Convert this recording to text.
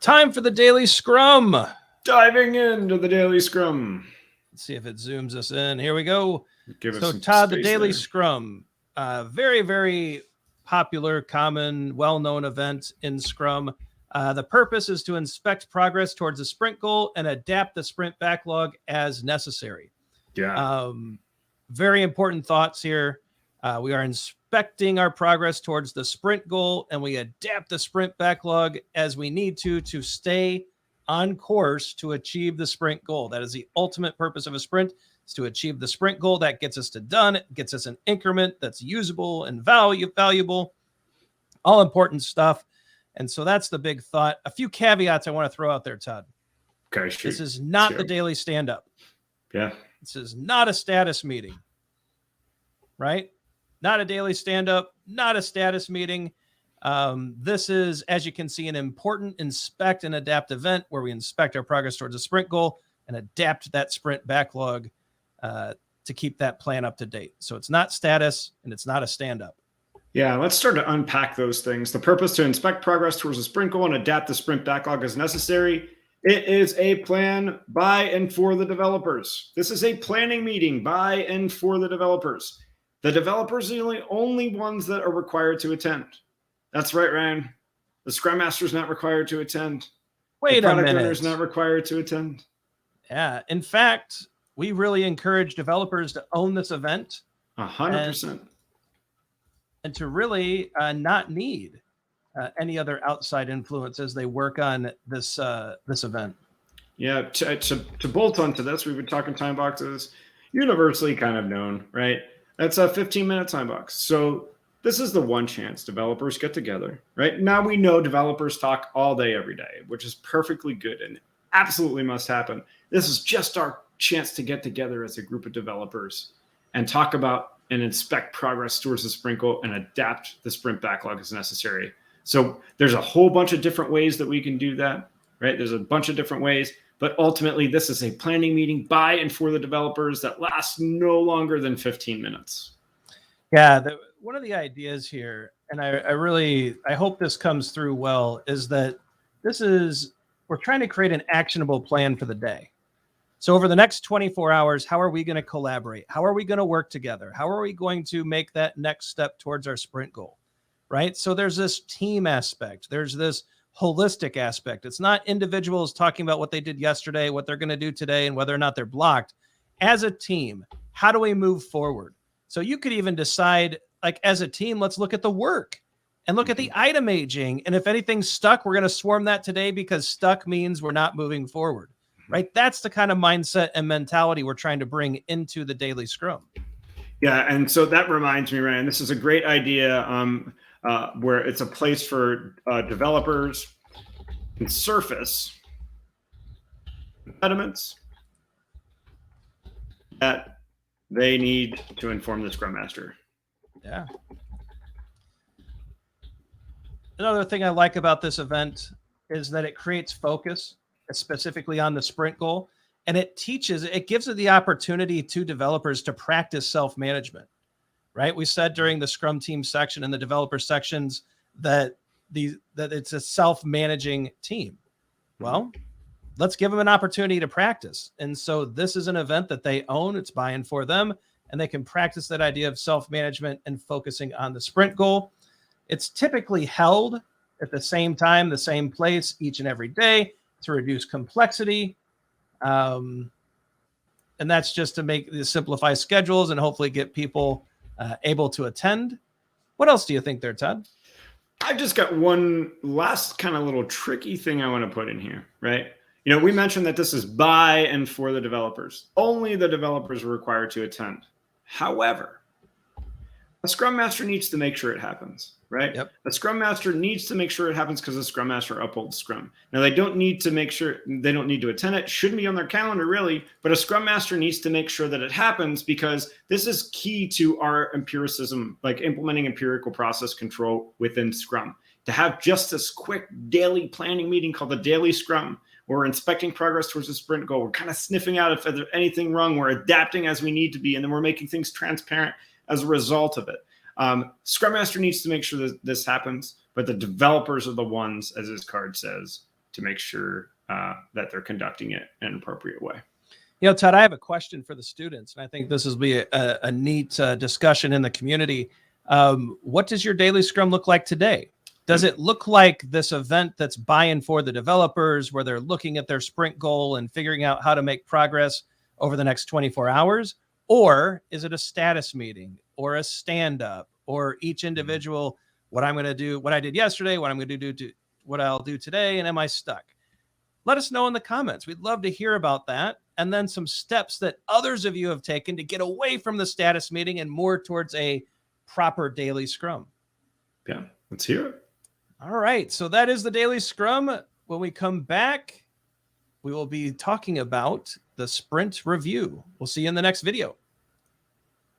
Time for the Daily Scrum. Diving into the Daily Scrum. Let's see if it zooms us in. Here we go. Give us So some Todd, the space Daily there. Scrum, very, very popular, common, well-known event in Scrum. The purpose is to inspect progress towards the sprint goal and adapt the sprint backlog as necessary. Yeah. Very important thoughts here. We are inspecting our progress towards the sprint goal, and we adapt the sprint backlog as we need to stay on course to achieve the sprint goal. That is the ultimate purpose of a sprint, is to achieve the sprint goal. That gets us to done, gets us an increment that's usable and valuable, all important stuff. And so that's the big thought. A few caveats I want to throw out there, Todd. Okay, shoot. This is not the daily stand-up. Yeah. This is not a status meeting, right? Not a daily stand-up, not a status meeting. This is, as you can see, an important inspect and adapt event where we inspect our progress towards a sprint goal and adapt that sprint backlog to keep that plan up to date. So it's not status and it's not a stand-up. Yeah, let's start to unpack those things. The purpose to inspect progress towards a sprint goal and adapt the sprint backlog as necessary. It is a plan by and for the developers. This is a planning meeting by and for the developers. The developers are the only ones that are required to attend. That's right, Ryan. The Scrum Master is not required to attend. Wait the a minute. product owner is not required to attend. Yeah. In fact, we really encourage developers to own this event. 100%. And to really not need any other outside influence as they work on this event. Yeah, to bolt onto this, we've been talking time boxes, universally kind of known, right? That's a 15-minute time box. So this is the one chance developers get together, right? Now we know developers talk all day, every day, which is perfectly good and absolutely must happen. This is just our chance to get together as a group of developers and talk about and inspect progress towards the sprint goal and adapt the sprint backlog as necessary. So there's a whole bunch of different ways that we can do that, right? There's a bunch of different ways, but ultimately this is a planning meeting by and for the developers that lasts no longer than 15 minutes. Yeah, one of the ideas here, and I hope this comes through well, is that we're trying to create an actionable plan for the day. So over the next 24 hours, how are we going to collaborate? How are we going to work together? How are we going to make that next step towards our sprint goal, right? So there's this team aspect. There's this holistic aspect. It's not individuals talking about what they did yesterday, what they're going to do today, and whether or not they're blocked. As a team, how do we move forward? So you could even decide, like, as a team, let's look at the work and look at the item aging. And if anything's stuck, we're going to swarm that today because stuck means we're not moving forward. Right? That's the kind of mindset and mentality we're trying to bring into the daily Scrum. Yeah, and so that reminds me, Ryan, this is a great idea where it's a place for developers and surface impediments that they need to inform the Scrum Master. Yeah. Another thing I like about this event is that it creates focus, specifically on the sprint goal, and it gives it the opportunity to developers to practice self-management, right? We said during the Scrum team section and the developer sections that it's a self-managing team. Well, let's give them an opportunity to practice. And so this is an event that they own. It's by and for them, and they can practice that idea of self-management and focusing on the sprint goal. It's typically held at the same time, the same place each and every day, to reduce complexity. And that's just to simplify schedules and hopefully get people able to attend. What else do you think there, Todd? I've just got one last kind of little tricky thing I want to put in here, right? You know, we mentioned that this is by and for the developers. Only the developers are required to attend. However, a Scrum Master needs to make sure it happens, right? Yep. A Scrum Master needs to make sure it happens because the Scrum Master upholds Scrum. Now, they don't need to attend it. Shouldn't be on their calendar, really. But a Scrum Master needs to make sure that it happens because this is key to our empiricism, like implementing empirical process control within Scrum. To have just this quick daily planning meeting called the Daily Scrum, where we're inspecting progress towards the sprint goal. We're kind of sniffing out if there's anything wrong. We're adapting as we need to be, and then we're making things transparent as a result of it. Scrum Master needs to make sure that this happens, but the developers are the ones, as his card says, to make sure that they're conducting it in an appropriate way. You know, Todd, I have a question for the students, and I think this will be a neat discussion in the community. What does your daily Scrum look like today? Does it look like this event that's buy-in for the developers, where they're looking at their sprint goal and figuring out how to make progress over the next 24 hours? Or is it a status meeting or a stand-up, or each individual, what I'm going to do, what I did yesterday, what I'm going to do, what I'll do today, and am I stuck? Let us know in the comments. We'd love to hear about that. And then some steps that others of you have taken to get away from the status meeting and more towards a proper daily Scrum. Yeah, let's hear it. All right. So that is the daily Scrum. When we come back, we will be talking about the sprint review. We'll see you in the next video.